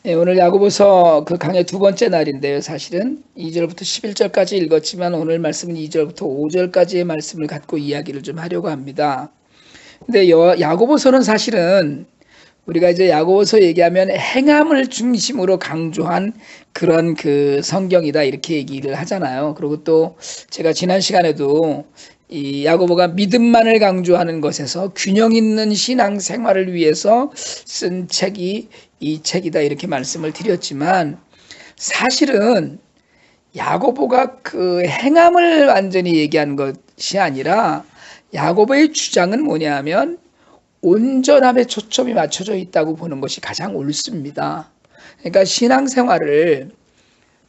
네, 오늘 야고보서 그 강의 두 번째 날인데요. 사실은 2절부터 11절까지 읽었지만 오늘 말씀은 2절부터 5절까지의 말씀을 갖고 이야기를 좀 하려고 합니다. 근데 야고보서는 사실은 우리가 이제 야고보서 얘기하면 행함을 중심으로 강조한 그런 그 성경이다 이렇게 얘기를 하잖아요. 그리고 또 제가 지난 시간에도 이 야고보가 믿음만을 강조하는 것에서 균형 있는 신앙 생활을 위해서 쓴 책이 이 책이다 이렇게 말씀을 드렸지만, 사실은 야고보가 그 행함을 완전히 얘기한 것이 아니라 야고보의 주장은 뭐냐면 온전함에 초점이 맞춰져 있다고 보는 것이 가장 옳습니다. 그러니까 신앙생활을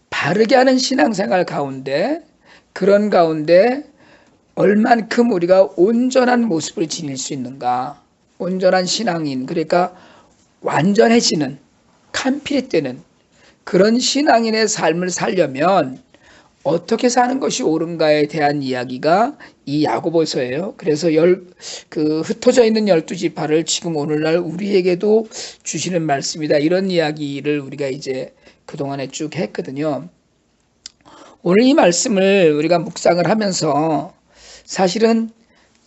바르게 하는 신앙생활 가운데, 그런 가운데 얼만큼 우리가 온전한 모습을 지닐 수 있는가, 온전한 신앙인, 그러니까 완전해지는, 캄필되는 그런 신앙인의 삶을 살려면 어떻게 사는 것이 옳은가에 대한 이야기가 이 야고보서예요. 그래서 흩어져 있는 12지파를 지금 오늘날 우리에게도 주시는 말씀이다, 이런 이야기를 우리가 이제 그동안에 쭉 했거든요. 오늘 이 말씀을 우리가 묵상을 하면서 사실은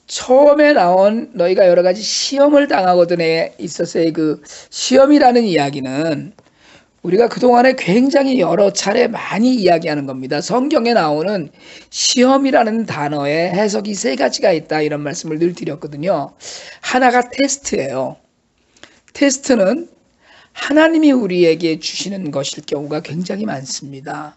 처음에 나온 너희가 여러 가지 시험을 당하거든에 있어서의 그 시험이라는 이야기는 우리가 그동안에 굉장히 여러 차례 많이 이야기하는 겁니다. 성경에 나오는 시험이라는 단어의 해석이 세 가지가 있다, 이런 말씀을 늘 드렸거든요. 하나가 테스트예요. 테스트는 하나님이 우리에게 주시는 것일 경우가 굉장히 많습니다.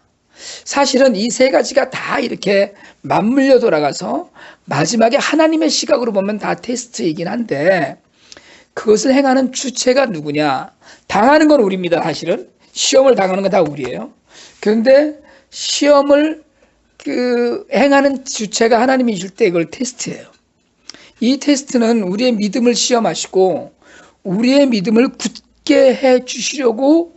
사실은 이 세 가지가 다 이렇게 맞물려 돌아가서 마지막에 하나님의 시각으로 보면 다 테스트이긴 한데, 그것을 행하는 주체가 누구냐? 당하는 건 우리입니다. 사실은 시험을 당하는 건 다 우리예요. 그런데 시험을 행하는 주체가 하나님이 줄 때 이걸 테스트예요. 이 테스트는 우리의 믿음을 시험하시고 우리의 믿음을 굳게 해 주시려고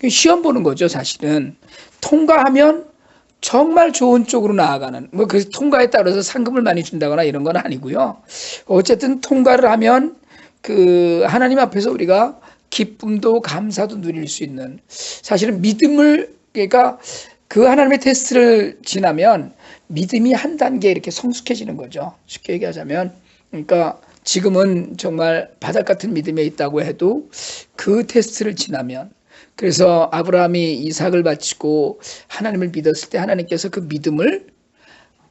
시험 보는 거죠. 사실은 통과하면 정말 좋은 쪽으로 나아가는, 그 통과에 따라서 상금을 많이 준다거나 이런 건 아니고요. 어쨌든 통과를 하면 그 하나님 앞에서 우리가 기쁨도 감사도 누릴 수 있는, 사실은 믿음을, 그러니까 그 하나님의 테스트를 지나면 믿음이 한 단계 이렇게 성숙해지는 거죠. 쉽게 얘기하자면, 그러니까 지금은 정말 바닥 같은 믿음에 있다고 해도 그 테스트를 지나면, 그래서 아브라함이 이삭을 바치고 하나님을 믿었을 때 하나님께서 그 믿음을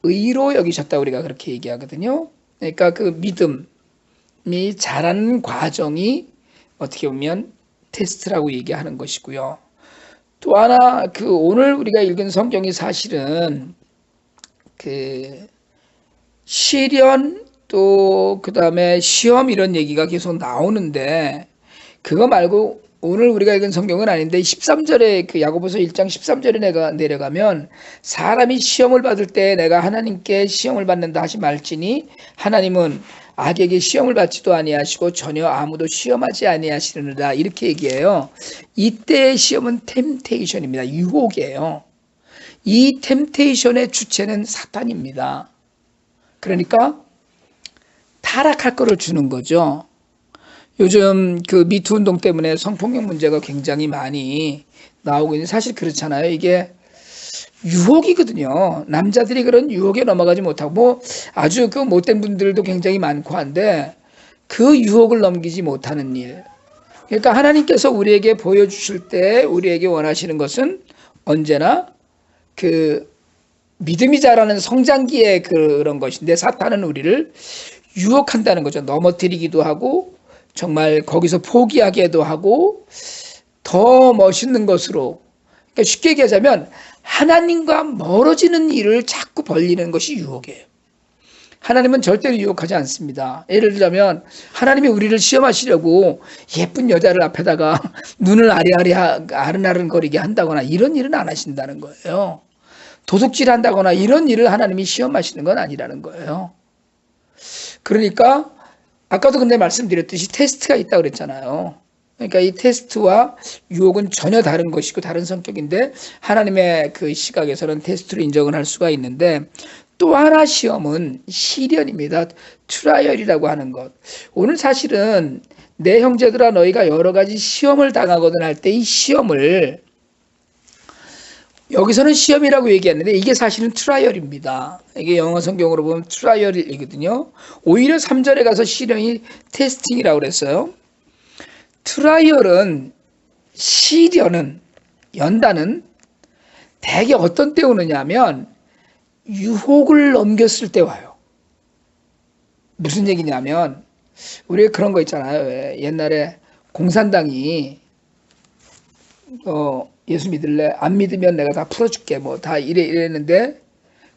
의로 여기셨다, 우리가 그렇게 얘기하거든요. 그러니까 그 믿음이 자라는 과정이 어떻게 보면 테스트라고 얘기하는 것이고요. 또 하나, 오늘 우리가 읽은 성경이 사실은 시련, 또 그 다음에 시험, 이런 얘기가 계속 나오는데, 그거 말고 오늘 우리가 읽은 성경은 아닌데 13절에 야고보서 1장 13절에 내려가면, 사람이 시험을 받을 때 내가 하나님께 시험을 받는다 하지 말지니 하나님은 악에게 시험을 받지도 아니하시고 전혀 아무도 시험하지 아니하시느니라, 이렇게 얘기해요. 이때의 시험은 템테이션입니다. 유혹이에요. 이 템테이션의 주체는 사탄입니다. 그러니까 타락할 거를 주는 거죠. 요즘 미투 운동 때문에 성폭력 문제가 굉장히 많이 나오고 있는데, 사실 그렇잖아요. 이게 유혹이거든요. 남자들이 그런 유혹에 넘어가지 못하고, 아주 못된 분들도 굉장히 많고 한데 그 유혹을 넘기지 못하는 일. 그러니까 하나님께서 우리에게 보여주실 때 우리에게 원하시는 것은 언제나 믿음이 자라는 성장기의 그런 것인데, 사탄은 우리를 유혹한다는 거죠. 넘어뜨리기도 하고 정말 거기서 포기하게도 하고 더 멋있는 것으로, 그러니까 쉽게 얘기하자면 하나님과 멀어지는 일을 자꾸 벌리는 것이 유혹이에요. 하나님은 절대로 유혹하지 않습니다. 예를 들자면 하나님이 우리를 시험하시려고 예쁜 여자를 앞에다가 눈을 아른아른거리게 한다거나 이런 일은 안 하신다는 거예요. 도둑질 한다거나 이런 일을 하나님이 시험하시는 건 아니라는 거예요. 그러니까 아까도 근데 말씀드렸듯이 테스트가 있다고 그랬잖아요. 그러니까 이 테스트와 유혹은 전혀 다른 것이고 다른 성격인데, 하나님의 그 시각에서는 테스트로 인정을 할 수가 있는데, 또 하나 시험은 시련입니다. 트라이얼이라고 하는 것. 오늘 사실은 내 형제들아 너희가 여러 가지 시험을 당하거든 할 때 이 시험을 여기서는 시험이라고 얘기했는데 이게 사실은 트라이얼입니다. 이게 영어 성경으로 보면 트라이얼이거든요. 오히려 3절에 가서 시련이 테스팅이라고 그랬어요. 트라이얼은 시련은 연단은 대개 어떤 때 오느냐 하면 유혹을 넘겼을 때 와요. 무슨 얘기냐면 우리 그런 거 있잖아요. 옛날에 공산당이 예수 믿을래? 안 믿으면 내가 다 풀어줄게. 뭐 다 이랬는데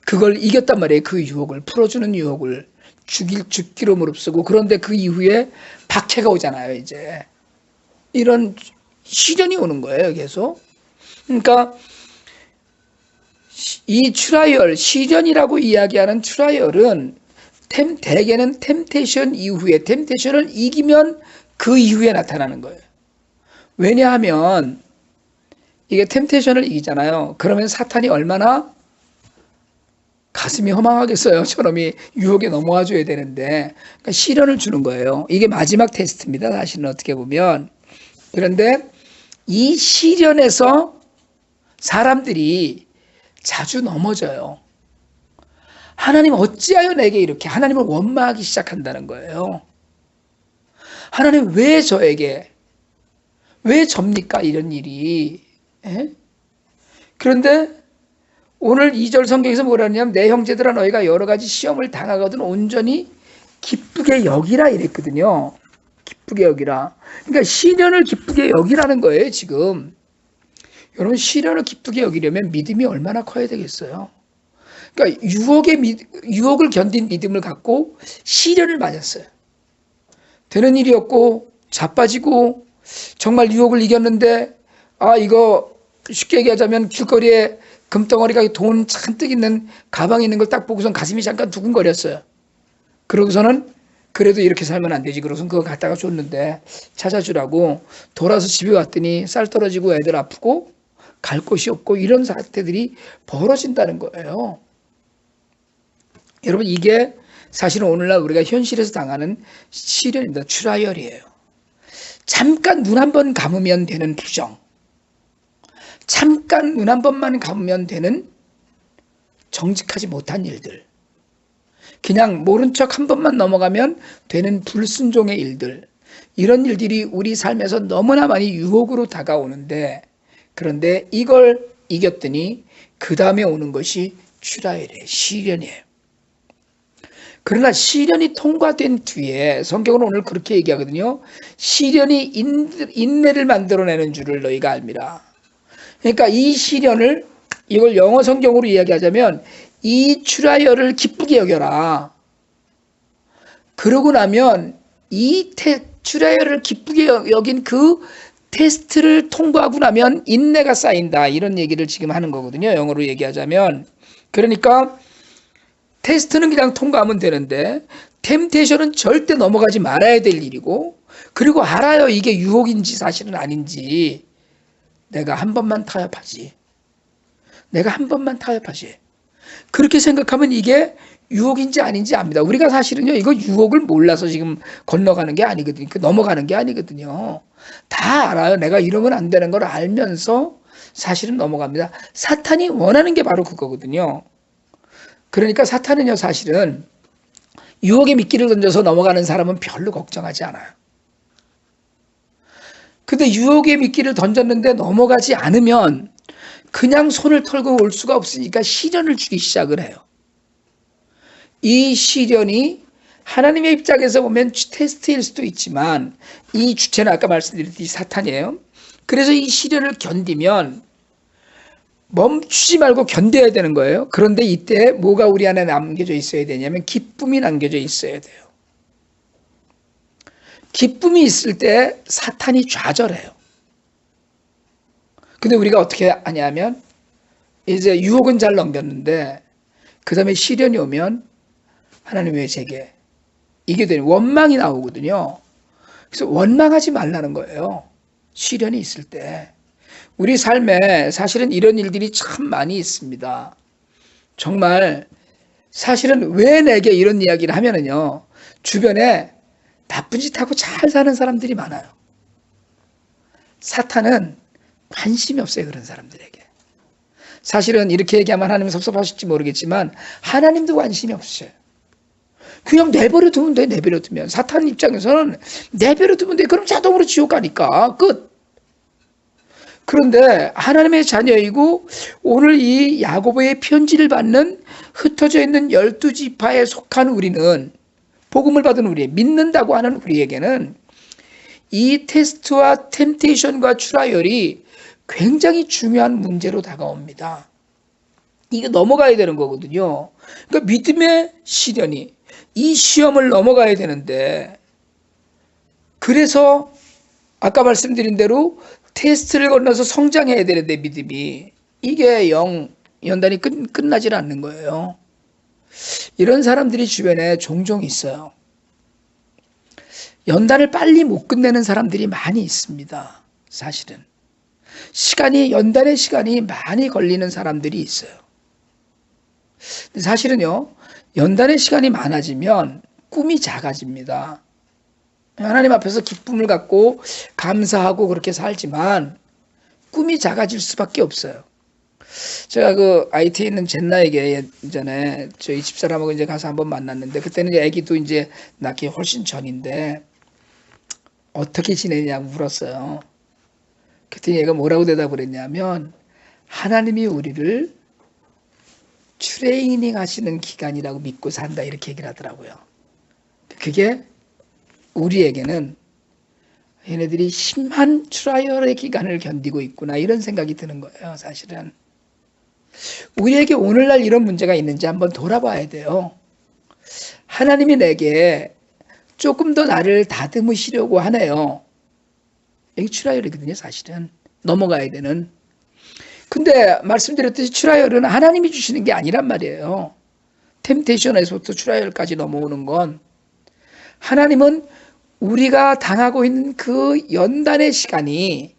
그걸 이겼단 말이에요. 그 유혹을 풀어주는 유혹을 죽기로 무릅쓰고 그런데 그 이후에 박해가 오잖아요. 이제 이런 시련이 오는 거예요. 계속. 그러니까 이 트라이얼 시련이라고 이야기하는 트라이얼은 대개는 템테이션 이후에 템테이션을 이기면 그 이후에 나타나는 거예요. 왜냐하면 이게 템테이션을 이기잖아요. 그러면 사탄이 얼마나 가슴이 허망하겠어요. 저놈이 유혹에 넘어와 줘야 되는데 그러니까 시련을 주는 거예요. 이게 마지막 테스트입니다. 사실은 어떻게 보면. 그런데 이 시련에서 사람들이 자주 넘어져요. 하나님 어찌하여 내게 이렇게 하나님을 원망하기 시작한다는 거예요. 하나님 왜 저에게 왜 접니까 이런 일이. 에? 그런데 오늘 2절 성경에서 뭐라 하냐면 내 형제들아 너희가 여러 가지 시험을 당하거든 온전히 기쁘게 여기라 이랬거든요. 기쁘게 여기라. 그러니까 시련을 기쁘게 여기라는 거예요. 지금 여러분 시련을 기쁘게 여기려면 믿음이 얼마나 커야 되겠어요. 그러니까 유혹을 견딘 믿음을 갖고 시련을 맞았어요. 되는 일이었고 자빠지고 정말 유혹을 이겼는데 이거 쉽게 얘기하자면 길거리에 금덩어리가 돈 잔뜩 있는 가방에 있는 걸 딱 보고선 가슴이 잠깐 두근거렸어요. 그러고서는 그래도 이렇게 살면 안 되지. 그러고선 그거 갖다가 줬는데 찾아주라고 돌아서 집에 왔더니 쌀 떨어지고 애들 아프고 갈 곳이 없고 이런 사태들이 벌어진다는 거예요. 여러분 이게 사실은 오늘날 우리가 현실에서 당하는 시련입니다. 트라이얼이에요. 잠깐 눈 한 번 감으면 되는 부정. 잠깐 눈 한 번만 감으면 되는 정직하지 못한 일들. 그냥 모른 척 한 번만 넘어가면 되는 불순종의 일들. 이런 일들이 우리 삶에서 너무나 많이 유혹으로 다가오는데 그런데 이걸 이겼더니 그 다음에 오는 것이 트라이얼이에요. 시련이에요. 그러나 시련이 통과된 뒤에 성경은 오늘 그렇게 얘기하거든요. 시련이 인내를 만들어내는 줄을 너희가 알미라. 그러니까 이 시련을 이걸 영어 성경으로 이야기하자면 이 트라이얼을 기쁘게 여겨라. 그러고 나면 이 트라이얼을 기쁘게 여긴 그 테스트를 통과하고 나면 인내가 쌓인다. 이런 얘기를 지금 하는 거거든요. 영어로 얘기하자면. 그러니까 테스트는 그냥 통과하면 되는데 템테이션은 절대 넘어가지 말아야 될 일이고 그리고 알아요. 이게 유혹인지 사실은 아닌지. 내가 한 번만 타협하지. 내가 한 번만 타협하지. 그렇게 생각하면 이게 유혹인지 아닌지 압니다. 우리가 사실은요, 이거 유혹을 몰라서 지금 건너가는 게 아니거든요. 넘어가는 게 아니거든요. 다 알아요. 내가 이러면 안 되는 걸 알면서 사실은 넘어갑니다. 사탄이 원하는 게 바로 그거거든요. 그러니까 사탄은요, 사실은 유혹에 미끼를 던져서 넘어가는 사람은 별로 걱정하지 않아요. 근데 유혹에 미끼를 던졌는데 넘어가지 않으면 그냥 손을 털고 올 수가 없으니까 시련을 주기 시작을 해요. 이 시련이 하나님의 입장에서 보면 테스트일 수도 있지만 이 주체는 아까 말씀드렸듯이 사탄이에요. 그래서 이 시련을 견디면 멈추지 말고 견뎌야 되는 거예요. 그런데 이때 뭐가 우리 안에 남겨져 있어야 되냐면 기쁨이 남겨져 있어야 돼요. 기쁨이 있을 때 사탄이 좌절해요. 근데 우리가 어떻게 하냐면 이제 유혹은 잘 넘겼는데 그 다음에 시련이 오면 하나님 왜 제게 이게 되는 원망이 나오거든요. 그래서 원망하지 말라는 거예요. 시련이 있을 때. 우리 삶에 사실은 이런 일들이 참 많이 있습니다. 정말 사실은 왜 내게 이런 이야기를 하면은요, 주변에 나쁜 짓 하고 잘 사는 사람들이 많아요. 사탄은 관심이 없어요, 그런 사람들에게. 사실은 이렇게 얘기하면 하나님 섭섭하실지 모르겠지만 하나님도 관심이 없어요. 그냥 내버려 두면 돼. 내버려 두면. 사탄 입장에서는 내버려 두면 돼. 그럼 자동으로 지옥 가니까 끝. 그런데 하나님의 자녀이고 오늘 이 야고보의 편지를 받는 흩어져 있는 12지파에 속한 우리는, 복음을 받은 우리, 믿는다고 하는 우리에게는 이 테스트와 템테이션과 트라이얼이 굉장히 중요한 문제로 다가옵니다. 이게 넘어가야 되는 거거든요. 그러니까 믿음의 시련이, 이 시험을 넘어가야 되는데, 그래서 아까 말씀드린 대로 테스트를 건너서 성장해야 되는데, 믿음이, 이게 연단이 끝나질 않는 거예요. 이런 사람들이 주변에 종종 있어요. 연단을 빨리 못 끝내는 사람들이 많이 있습니다. 사실은 연단의 시간이 많이 걸리는 사람들이 있어요. 근데 사실은요, 연단의 시간이 많아지면 꿈이 작아집니다. 하나님 앞에서 기쁨을 갖고 감사하고 그렇게 살지만 꿈이 작아질 수밖에 없어요. 제가 그 IT에 있는 젠나에게 예전에 저희 집사람하고 이제 가서 한번 만났는데, 그때는 이제 아기도 이제 낳기 훨씬 전인데 어떻게 지내냐고 물었어요. 그랬더니 얘가 뭐라고 대답을 했냐면, 하나님이 우리를 트레이닝 하시는 기간이라고 믿고 산다, 이렇게 얘기를 하더라고요. 그게 우리에게는 얘네들이 심한 트라이얼의 기간을 견디고 있구나, 이런 생각이 드는 거예요. 사실은 우리에게 오늘날 이런 문제가 있는지 한번 돌아봐야 돼요. 하나님이 내게 조금 더 나를 다듬으시려고 하네요. 이게 트라이얼이거든요. 사실은 넘어가야 되는. 근데 말씀드렸듯이 트라이얼은 하나님이 주시는 게 아니란 말이에요. 템테이션에서부터 트라이얼까지 넘어오는 건, 하나님은 우리가 당하고 있는 그 연단의 시간이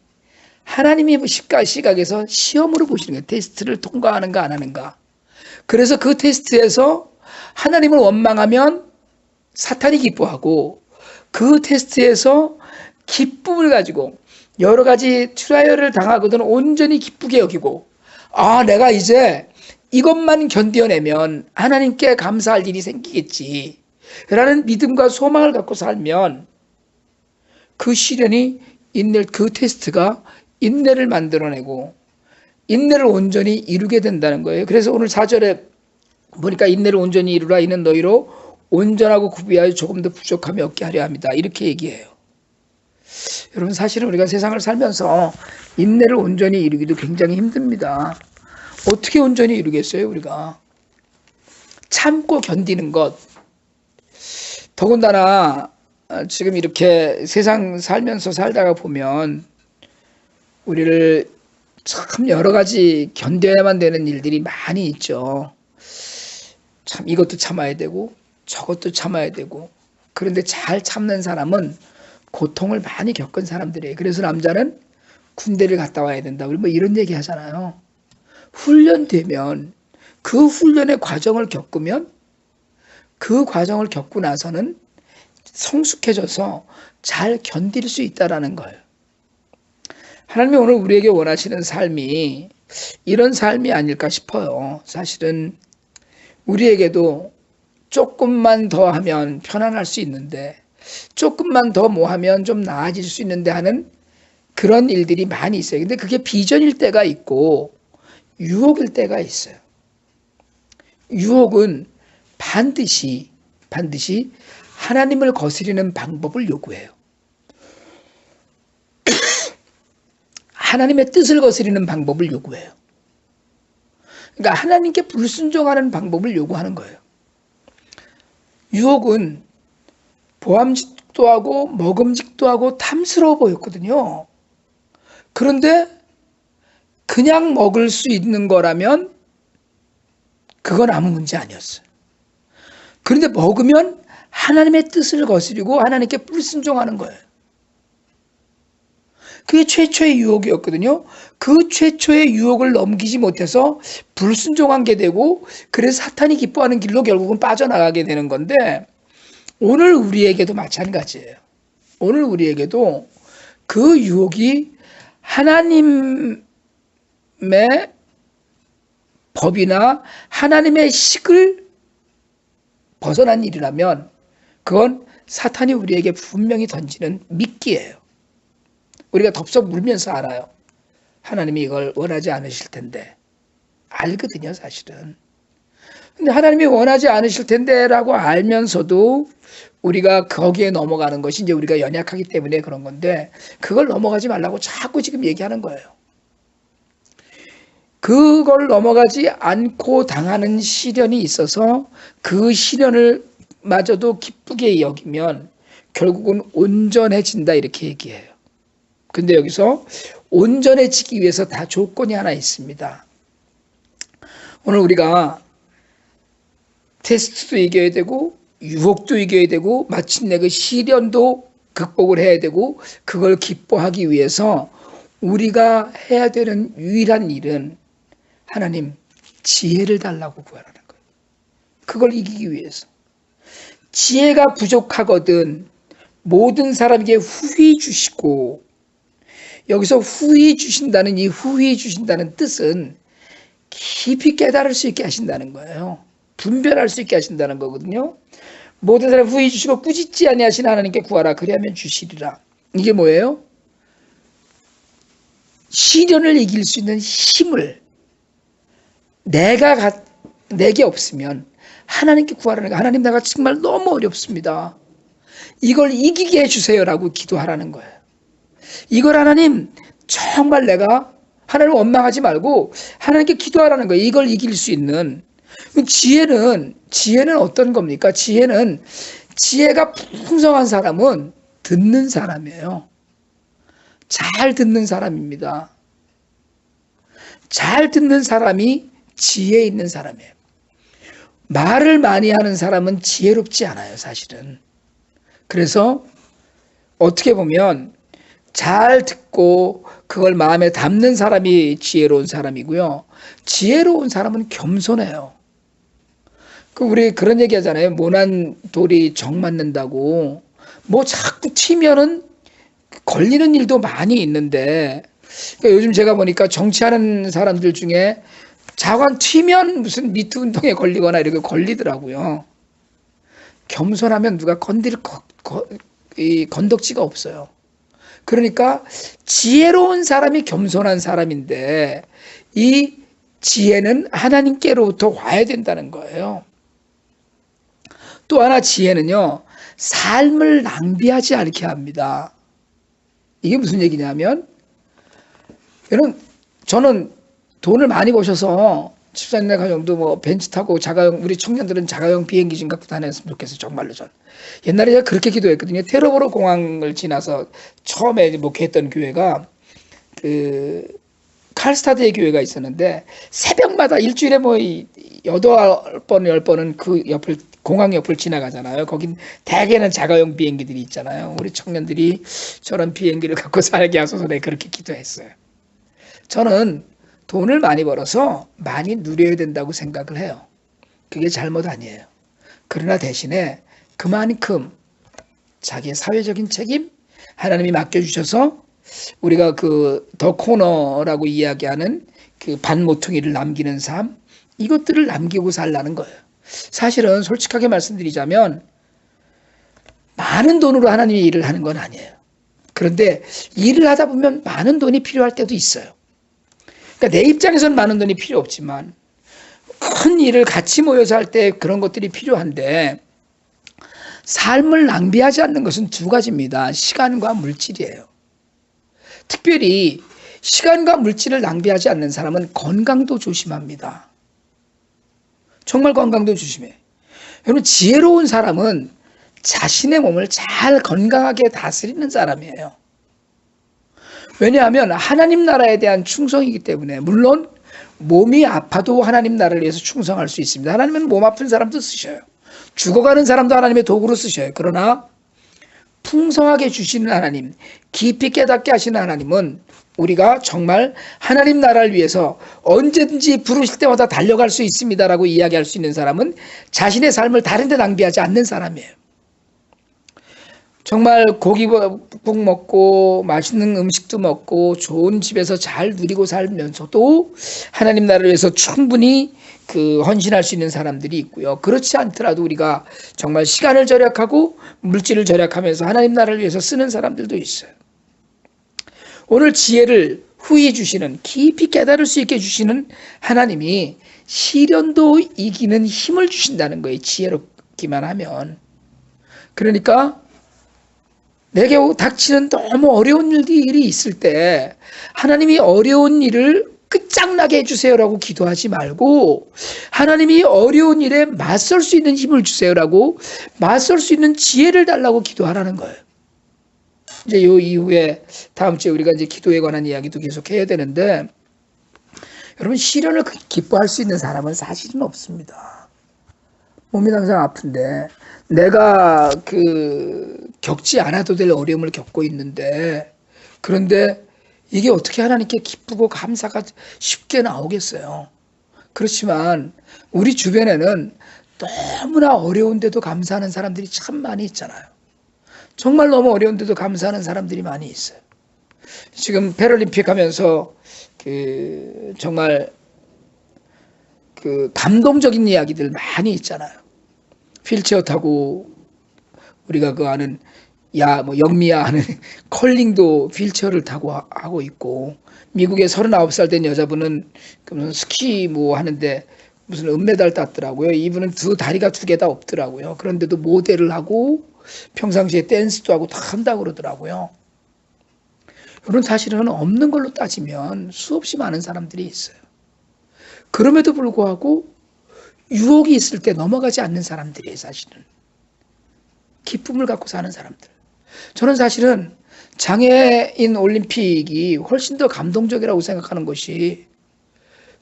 하나님의 시각에서 시험으로 보시는 거예요. 테스트를 통과하는가 안 하는가. 그래서 그 테스트에서 하나님을 원망하면 사탄이 기뻐하고, 그 테스트에서 기쁨을 가지고 여러 가지 트라이얼을 당하거든 온전히 기쁘게 여기고, 아, 내가 이제 이것만 견뎌내면 하나님께 감사할 일이 생기겠지 라는 믿음과 소망을 갖고 살면 그 시련이 그 테스트가 인내를 만들어내고 인내를 온전히 이루게 된다는 거예요. 그래서 오늘 4절에 보니까 인내를 온전히 이루라, 이는 너희로 온전하고 구비하여 조금 더 부족함이 없게 하려 합니다, 이렇게 얘기해요. 여러분, 사실은 우리가 세상을 살면서 인내를 온전히 이루기도 굉장히 힘듭니다. 어떻게 온전히 이루겠어요? 우리가 참고 견디는 것. 더군다나 지금 이렇게 세상 살다가 보면 우리를 참 여러 가지 견뎌야만 되는 일들이 많이 있죠. 참 이것도 참아야 되고 저것도 참아야 되고. 그런데 잘 참는 사람은 고통을 많이 겪은 사람들이에요. 그래서 남자는 군대를 갔다 와야 된다, 우리 뭐 이런 얘기 하잖아요. 훈련되면, 그 훈련의 과정을 겪으면, 그 과정을 겪고 나서는 성숙해져서 잘 견딜 수 있다라는 거예요. 하나님이 오늘 우리에게 원하시는 삶이 이런 삶이 아닐까 싶어요. 사실은 우리에게도 조금만 더 하면 편안할 수 있는데, 조금만 더 뭐 하면 좀 나아질 수 있는데 하는 그런 일들이 많이 있어요. 근데 그게 비전일 때가 있고 유혹일 때가 있어요. 유혹은 반드시 하나님을 거스리는 방법을 요구해요. 하나님의 뜻을 거스리는 방법을 요구해요. 그러니까 하나님께 불순종하는 방법을 요구하는 거예요. 유혹은 보암직도 하고 먹음직도 하고 탐스러워 보였거든요. 그런데 그냥 먹을 수 있는 거라면 그건 아무 문제 아니었어요. 그런데 먹으면 하나님의 뜻을 거스리고 하나님께 불순종하는 거예요. 그게 최초의 유혹이었거든요. 그 최초의 유혹을 넘기지 못해서 불순종한 게 되고, 그래서 사탄이 기뻐하는 길로 결국은 빠져나가게 되는 건데, 오늘 우리에게도 마찬가지예요. 오늘 우리에게도 그 유혹이 하나님의 법이나 하나님의 식을 벗어난 일이라면 그건 사탄이 우리에게 분명히 던지는 미끼예요. 우리가 덥석 물면서 알아요. 하나님이 이걸 원하지 않으실 텐데. 알거든요, 사실은. 근데 하나님이 원하지 않으실 텐데 라고 알면서도 우리가 거기에 넘어가는 것이 이제 우리가 연약하기 때문에 그런 건데, 그걸 넘어가지 말라고 자꾸 지금 얘기하는 거예요. 그걸 넘어가지 않고 당하는 시련이 있어서 그 시련을 마저도 기쁘게 여기면 결국은 온전해진다, 이렇게 얘기해요. 근데 여기서 온전해지기 위해서 다 조건이 하나 있습니다. 오늘 우리가 테스트도 이겨야 되고 유혹도 이겨야 되고 마침내 그 시련도 극복을 해야 되고, 그걸 기뻐하기 위해서 우리가 해야 되는 유일한 일은 하나님 지혜를 달라고 구하라는 거예요. 그걸 이기기 위해서. 지혜가 부족하거든 모든 사람에게 후히 주시고, 여기서 후히 주신다는 이 후히 주신다는 뜻은 깊이 깨달을 수 있게 하신다는 거예요. 분별할 수 있게 하신다는 거거든요. 모든 사람 후히 주시고 꾸짖지 아니하신 하나님께 구하라 그리하면 주시리라. 이게 뭐예요? 시련을 이길 수 있는 힘을 내게 없으면 하나님께 구하라는 거예요. 하나님, 내가 정말 너무 어렵습니다. 이걸 이기게 해주세요라고 기도하라는 거예요. 이걸 하나님, 정말 내가 하나님을 원망하지 말고 하나님께 기도하라는 거예요. 이걸 이길 수 있는. 지혜는 어떤 겁니까? 지혜가 풍성한 사람은 듣는 사람이에요. 잘 듣는 사람입니다. 잘 듣는 사람이 지혜 있는 사람이에요. 말을 많이 하는 사람은 지혜롭지 않아요, 사실은. 그래서 어떻게 보면 잘 듣고 그걸 마음에 담는 사람이 지혜로운 사람이고요. 지혜로운 사람은 겸손해요. 우리 그런 얘기 하잖아요. 모난 돌이 정 맞는다고. 뭐 자꾸 튀면은 걸리는 일도 많이 있는데, 그러니까 요즘 제가 보니까 정치하는 사람들 중에 자관 튀면 무슨 미투 운동에 걸리거나 이렇게 걸리더라고요. 겸손하면 누가 건드릴 건덕지가 없어요. 그러니까 지혜로운 사람이 겸손한 사람인데, 이 지혜는 하나님께로부터 와야 된다는 거예요. 또 하나 지혜는요, 삶을 낭비하지 않게 합니다. 이게 무슨 얘기냐면, 저는 돈을 많이 버셔서 집사님네 가정도 뭐 벤츠 타고 우리 청년들은 자가용 비행기 좀 갖고 다녔으면 좋겠어요. 정말로 전. 옛날에 제가 그렇게 기도했거든요. 테러보로 공항을 지나서 처음에 목회했던 교회가 칼스타드의 교회가 있었는데, 새벽마다 일주일에 뭐 8번, 10번은 그 공항 옆을 지나가잖아요. 거긴 대개는 자가용 비행기들이 있잖아요. 우리 청년들이 저런 비행기를 갖고 살게 하소서 내가 그렇게 기도했어요. 저는 돈을 많이 벌어서 많이 누려야 된다고 생각을 해요. 그게 잘못 아니에요. 그러나 대신에 그만큼 자기의 사회적인 책임, 하나님이 맡겨주셔서 우리가 더 코너라고 이야기하는 그 반모퉁이를 남기는 삶, 이것들을 남기고 살라는 거예요. 사실은 솔직하게 말씀드리자면 많은 돈으로 하나님이 일을 하는 건 아니에요. 그런데 일을 하다 보면 많은 돈이 필요할 때도 있어요. 그러니까 내 입장에서는 많은 돈이 필요 없지만 큰 일을 같이 모여서 할 때 그런 것들이 필요한데, 삶을 낭비하지 않는 것은 두 가지입니다. 시간과 물질이에요. 특별히 시간과 물질을 낭비하지 않는 사람은 건강도 조심합니다. 정말 건강도 조심해. 여러분, 지혜로운 사람은 자신의 몸을 잘 건강하게 다스리는 사람이에요. 왜냐하면 하나님 나라에 대한 충성이기 때문에. 물론 몸이 아파도 하나님 나라를 위해서 충성할 수 있습니다. 하나님은 몸 아픈 사람도 쓰셔요. 죽어가는 사람도 하나님의 도구로 쓰셔요. 그러나 풍성하게 주시는 하나님, 깊이 깨닫게 하시는 하나님은 우리가 정말 하나님 나라를 위해서 언제든지 부르실 때마다 달려갈 수 있습니다라고 이야기할 수 있는 사람은 자신의 삶을 다른 데 낭비하지 않는 사람이에요. 정말 고기국 먹고 맛있는 음식도 먹고 좋은 집에서 잘 누리고 살면서도 하나님 나라를 위해서 충분히 헌신할 수 있는 사람들이 있고요. 그렇지 않더라도 우리가 정말 시간을 절약하고 물질을 절약하면서 하나님 나라를 위해서 쓰는 사람들도 있어요. 오늘 지혜를 후히 주시는, 깊이 깨달을 수 있게 주시는 하나님이 시련도 이기는 힘을 주신다는 거예요. 지혜롭기만 하면. 그러니까 내게 닥치는 너무 어려운 일이 있을 때 하나님이 어려운 일을 끝장나게 해주세요라고 기도하지 말고 하나님이 어려운 일에 맞설 수 있는 힘을 주세요라고 맞설 수 있는 지혜를 달라고 기도하라는 거예요. 이제 요 이후에 다음 주에 우리가 이제 기도에 관한 이야기도 계속 해야 되는데, 여러분 시련을 기뻐할 수 있는 사람은 사실은 없습니다. 몸이 항상 아픈데 내가 겪지 않아도 될 어려움을 겪고 있는데, 그런데 이게 어떻게 하나님께 기쁘고 감사가 쉽게 나오겠어요. 그렇지만 우리 주변에는 너무나 어려운데도 감사하는 사람들이 참 많이 있잖아요. 정말 너무 어려운데도 감사하는 사람들이 많이 있어요. 지금 패럴림픽 하면서 정말 감동적인 이야기들 많이 있잖아요. 휠체어 타고 우리가 아는 영미야 하는 컬링도 휠체어를 타고 하고 있고, 미국의 39살 된 여자분은 스키 하는데 무슨 은메달 땄더라고요. 이분은 다리가 두 개 다 없더라고요. 그런데도 모델을 하고 평상시에 댄스도 하고 다 한다고 그러더라고요. 이런 사실은 없는 걸로 따지면 수없이 많은 사람들이 있어요. 그럼에도 불구하고 유혹이 있을 때 넘어가지 않는 사람들이에요. 사실은 기쁨을 갖고 사는 사람들. 저는 사실은 장애인 올림픽이 훨씬 더 감동적이라고 생각하는 것이,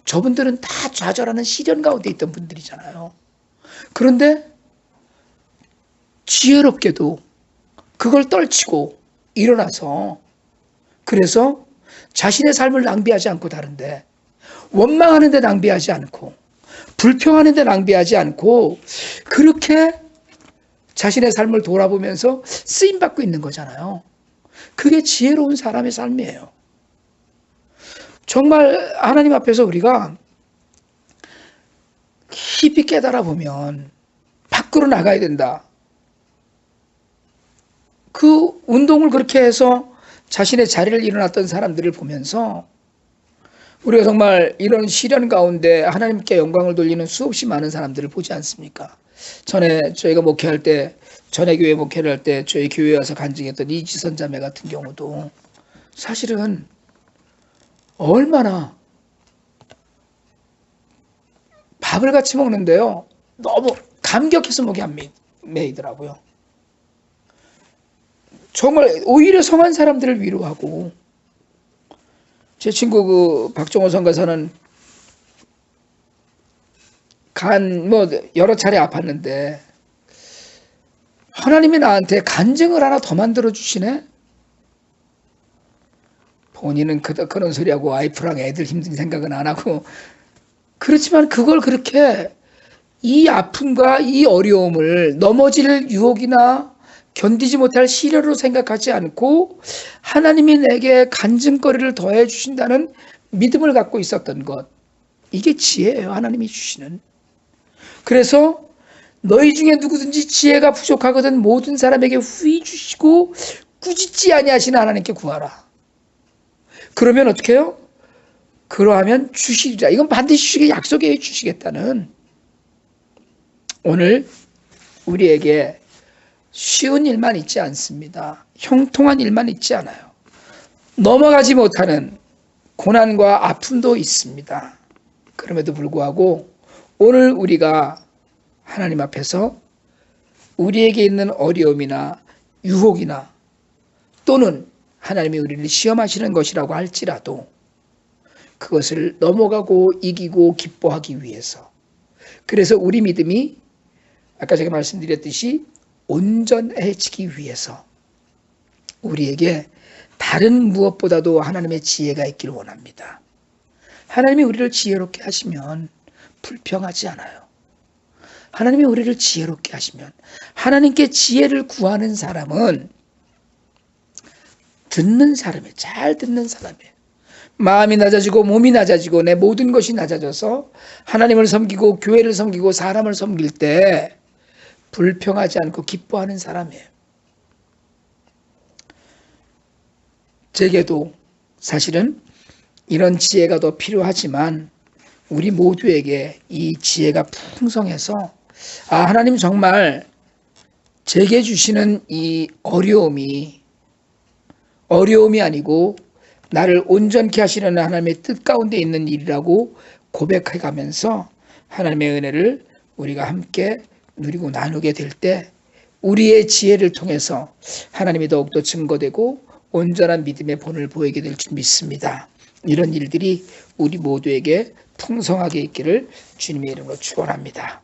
저분들은 다 좌절하는 시련 가운데 있던 분들이잖아요. 그런데 지혜롭게도 그걸 떨치고 일어나서, 그래서 자신의 삶을 낭비하지 않고 다른데, 원망하는 데 낭비하지 않고 불평하는 데 낭비하지 않고 그렇게 자신의 삶을 돌아보면서 쓰임받고 있는 거잖아요. 그게 지혜로운 사람의 삶이에요. 정말 하나님 앞에서 우리가 깊이 깨달아 보면 밖으로 나가야 된다. 그 운동을 그렇게 해서 자신의 자리를 일어났던 사람들을 보면서 우리가 정말 이런 시련 가운데 하나님께 영광을 돌리는 수없이 많은 사람들을 보지 않습니까? 전에 저희가 목회할 때, 전에 교회 목회를 할 때 저희 교회에 와서 간증했던 이지선 자매 같은 경우도 사실은 얼마나 밥을 같이 먹는데요, 너무 감격해서 목이 안 메이더라고요. 정말 오히려 성한 사람들을 위로하고, 제 친구 박종호 선교사는 여러 차례 아팠는데 하나님이 나한테 간증을 하나 더 만들어 주시네. 본인은 그런 소리하고 와이프랑 애들 힘든 생각은 안 하고, 그렇지만 그걸 그렇게 이 아픔과 이 어려움을 넘어질 유혹이나 견디지 못할 시련으로 생각하지 않고 하나님이 내게 간증거리를 더해 주신다는 믿음을 갖고 있었던 것, 이게 지혜예요. 하나님이 주시는. 그래서 너희 중에 누구든지 지혜가 부족하거든 모든 사람에게 후히 주시고 꾸짖지 아니하시는 하나님께 구하라. 그러면 어떻게 해요? 그러하면 주시리라. 이건 반드시 주시게 약속해 주시겠다는. 오늘 우리에게 쉬운 일만 있지 않습니다. 형통한 일만 있지 않아요. 넘어가지 못하는 고난과 아픔도 있습니다. 그럼에도 불구하고 오늘 우리가 하나님 앞에서 우리에게 있는 어려움이나 유혹이나 또는 하나님이 우리를 시험하시는 것이라고 할지라도 그것을 넘어가고 이기고 기뻐하기 위해서, 그래서 우리 믿음이 아까 제가 말씀드렸듯이 온전해지기 위해서 우리에게 다른 무엇보다도 하나님의 지혜가 있기를 원합니다. 하나님이 우리를 지혜롭게 하시면 불평하지 않아요. 하나님이 우리를 지혜롭게 하시면, 하나님께 지혜를 구하는 사람은 듣는 사람이에요. 잘 듣는 사람이에요. 마음이 낮아지고 몸이 낮아지고 내 모든 것이 낮아져서 하나님을 섬기고 교회를 섬기고 사람을 섬길 때 불평하지 않고 기뻐하는 사람이에요. 제게도 사실은 이런 지혜가 더 필요하지만 우리 모두에게 이 지혜가 풍성해서 하나님 정말 제게 주시는 이 어려움이 아니고 나를 온전케 하시려는 하나님의 뜻 가운데 있는 일이라고 고백해 가면서 하나님의 은혜를 우리가 함께 누리고 나누게 될 때 우리의 지혜를 통해서 하나님이 더욱더 증거되고 온전한 믿음의 본을 보이게 될 줄 믿습니다. 이런 일들이 우리 모두에게 풍성하게 있기를 주님의 이름으로 축원합니다.